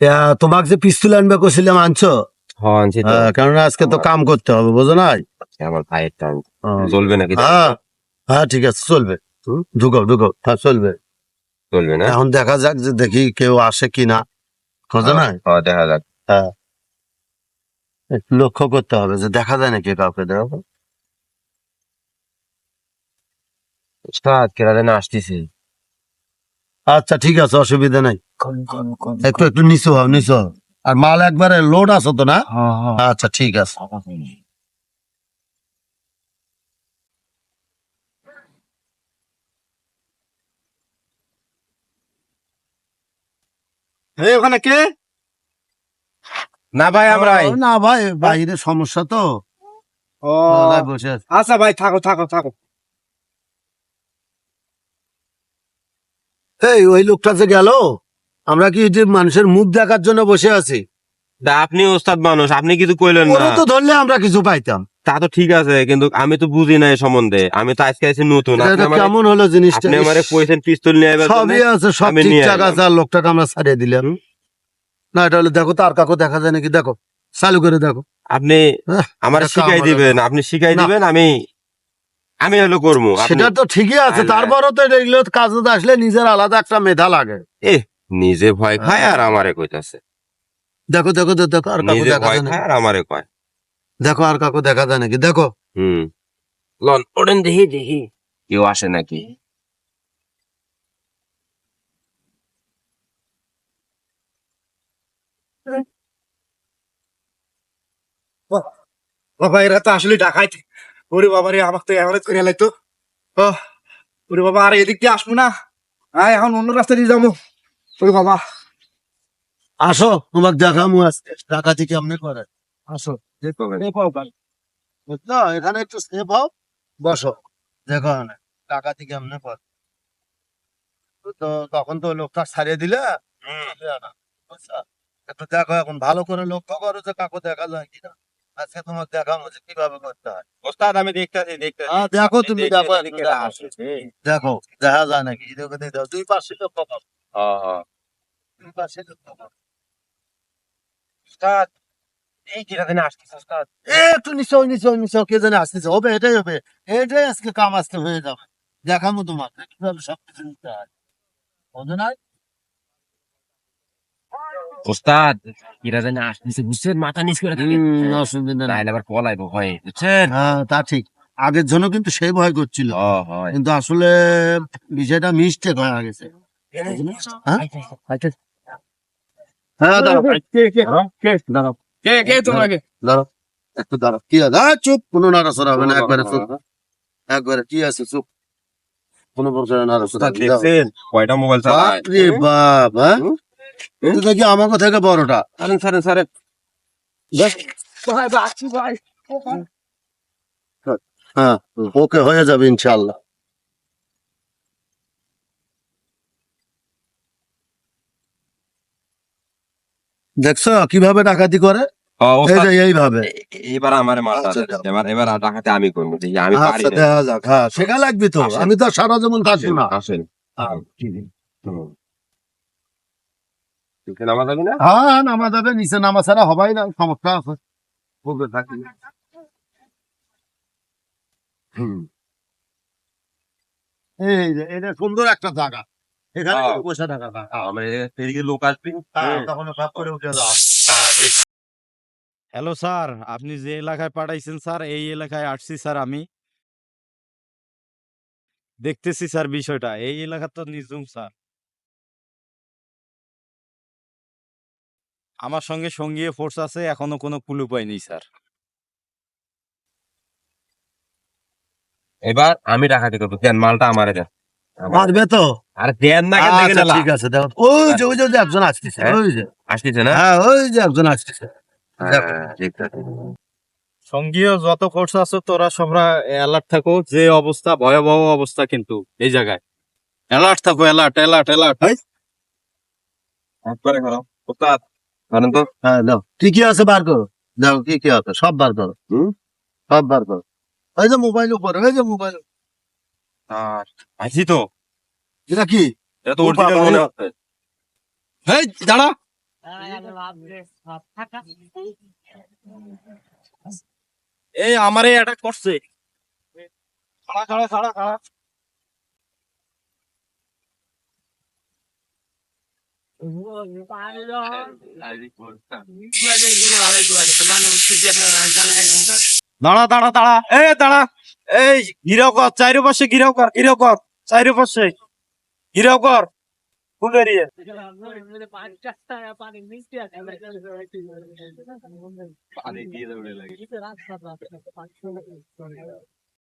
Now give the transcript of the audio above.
তোমাকে যে পিস্তল আনবে কছিলাম আনছো? হ্যাঁ আনছি তো। কারণ আজকে তো কাম করতে হবে, বুঝো নাই? আমার ভাইয়ের টান চলবে নাকি? হ্যাঁ হ্যাঁ, ঠিক আছে, চলবে। ঢুকো ঢুকো, হ্যাঁ চলবে। চলবে না? এখন দেখা যাক যে দেখি কেউ আসে কিনা, বুঝো নাই? হ্যাঁ দেখা যাক। হ্যাঁ, একটু লক্ষ্য করতে হবে যে দেখা যায় নাকি কাউকে। দেখো উস্তাদ কেরা যেন আসতেছে। আচ্ছা ঠিক আছে, অসুবিধা নাই। একটু একটু নিচু হও, নিচু হও। আর মাল একবারে লোড আছে তো না? আচ্ছা ঠিক আছে। ওখানে কে? না ভাই আমরাই। না ভাই, বাইরে সমস্যা তো, ও তাই বসে আছি। আচ্ছা ভাই, থাকো থাকো থাকো। এই ওই লোকটা যে গেল, আমরা কি যে মানুষের মুখ দেখার জন্য বসে আছি? তা আপনি ওস্তাদ মানুষ, আপনি কিছু কইলেন না। ওরা তো ধরলে আমরা কিছু পাইতাম। তা তো ঠিক আছে, কিন্তু আমি তো বুঝি না এই সম্বন্ধে। আমি তো আজকে আছি নতুন। এটা কেমন হলো জিনিসটা? আপনি আমারে কইছেন পিস্তল নিয়ে আইবার জন্য। সবই আছে, সব আমি নিয়ে ঠিকঠাক আইলাম। আছে, আর লোকটাকে আমরা ছাড়িয়ে দিলাম। না এটা হলে দেখো তো আর কাকু দেখা যায় নাকি, দেখো চালু করে দেখো। আপনি আমারে এটা কাম শিখাই হলো দিবেন, না। আপনি শিখাই না। দিবেন, আমি হলো করবো। সেটা তো ঠিকই আছে, আল্লাহ। তারপরও তো এগুলো কাজে আসলে নিজের আলাদা একটা মেধা লাগে। নিজে ভয় খায় আর আমারে কইতাছে। দেখো দেখো দেখো, দেখো আর কাকু নিজে দেখা ভয় যায় খায় নাকি, আর আমারে কয়। দেখো আর কাকু দেখা যায় নাকি, দেখো। লন ওড়েন দেখি দেখি কেউ আসে নাকি। বাবা এরা তো আসলে ডাকাইতে। ওরে বাবা রে, আমাকে তো এভারেজ করে লাইতো। ওরে বাবা, আর এদিক দিয়ে আসবো না। এখন অন্য রাস্তা দিয়ে যাবো। ওরে বাবা আসো তোমাকে দেখামু আজকে ডাকাতি কেমনে করে। আসো, দেখো বুঝলো, এখানে একটু সেফ হও, বসো, দেখো না ডাকাতি কেমনে করে। তো তখন তো লোকটা ছাড়িয়ে দিলে, বুঝছো? একটু দেখো, এখন ভালো করে লক্ষ্য করো যে কাকু দেখা যায় কিনা। আজকে তোমাকে দেখাবো যে কিভাবে করতে হয়। ওস্তাদ আমি দেখতাছি দেখো তুমি, দেখো একটু দেখি দেখো। দেখো দেখা যায় নাকি, দেখো দেখো, দুই পাশে লক্ষ্য করো, দুই পাশে লক্ষ্য করো। ওস্তাদ এই কিরা দিন আসতেছে ওস্তাদ। একটু নিচে নিচে নিচে, কে জানে আসতেছে, হবে এটাই হবে, এটাই আজকে কাম আসতে হয়ে যাবে। দেখাবো তোমাকে কিভাবে সবকিছু নিতে হয়, বুঝো না? ওস্তাদ কিরা দিন আসতেছে বুঝছেন, মাথা নিচ করে থাকে। অসুবিধা নেই। তাইলে আবার পলাইবো ভয়ে, বুঝছেন? হ্যাঁ তা ঠিক, আগের জন্য কিন্তু সেই ভয় করছিল, হয়। কিন্তু আসলে বিষয়টা মিস্টেক হয়ে গেছে। হ্যাঁ? হ্যাঁ দাঁড়াও, দাঁড়াও, কে তোমাকে? দাঁড়াও, একটু দাঁড়াও। কি আছে? চুপ, কোনো নাড়াচড়া হবে না, একবারে চুপ, একবারে কি আছে, চুপ, কোনো প্রকার নাড়াচড়া হবে না। দেখছেন কয়টা মোবাইল চালায়? বাপরে বাপ, হ্যাঁ এটা দেখি আমাকে থেকে বড়টা। সারেন সারেন সারেন। ভাই বাঁচি ভাই। হ্যাঁ, ওকে হয়ে যাবে ইনশাল্লাহ। দেখছো কিভাবে ডাকাতি করে, এই যে এইভাবে। এবার আমার মারটা আচ্ছা, দেন। এবার ডাকাতে আমি করবো, দেখি আমি পারি আচ্ছা না। দেখা যাক, হ্যাঁ শেখা লাগবে তো, আসেন। আমি তো আর সারা জীবন থাকবো না। আসেন হ্যাঁ, তুই নামা যাবি না? হ্যাঁ নামা যাবে, নিচে নামা ছাড়া হবাই না, সমস্যা আছে, বুঝতে থাকি। এই যে এটা সুন্দর একটা জায়গা, এখানে হ্যাঁ। বসে থাকা যায়। আমার এদিকে লোক আসবে। তখন ভাব করে উঠে যাও। হ্যালো স্যার, আপনি যে এলাকায় পাঠাইছেন স্যার, এই এলাকায় আসছি স্যার আমি। দেখতেছি স্যার বিষয়টা, এই এলাকা তো নিঝুম স্যার। আমার সঙ্গে সঙ্গীয় ফোর্স আছে, এখনো কোনো ক্লু পাইনি স্যার। এবার আমি ডাকাতি করবো, দেন মালটা আমারে দেন। মারবে তো? আরে দেন না কেন দেখে আচ্ছা না। ঠিক আছে, দেখো ওই যে একজন আসতেছে, হ্যাঁ? ওই যে, আসতেছে না? হ্যাঁ ওই যে একজন আসতেছে, দেখো। ঠিক আছে। সঙ্গীয় যত ফোর্স আছে তোরা সবরা অ্যালার্ট থাকো, যে অবস্থা ভয়াবহ অবস্থা কিন্তু এই জায়গায়। অ্যালার্ট থাকো, অ্যালার্ট অ্যালার্ট অ্যালার্ট। একবারে করো ওস্তাদ, করেন তো। হ্যাঁ দাও, কি কি আছে বার করো, দাও কি কি আছে সব বার করো, সব বার করো। ওই যে মোবাইল উপরে, ওই যে মোবাইল, আর আইছি তো, এটা কি? এটা তো অরিজিনাল মনে হচ্ছে। এই দাঁড়া, এই আমারে অ্যাটাক করছে। খাড়া খাড়া খাড়া খাড়া দাঁড়া দাঁড়া দাঁড়া এ দাঁড়া এই ঘিরাও কর চারিপাশে ঘিরাও কর চারিপাশে ঘিরাও কর ফুল এরিয়া পানি দিয়ে দৌড়ে লাগে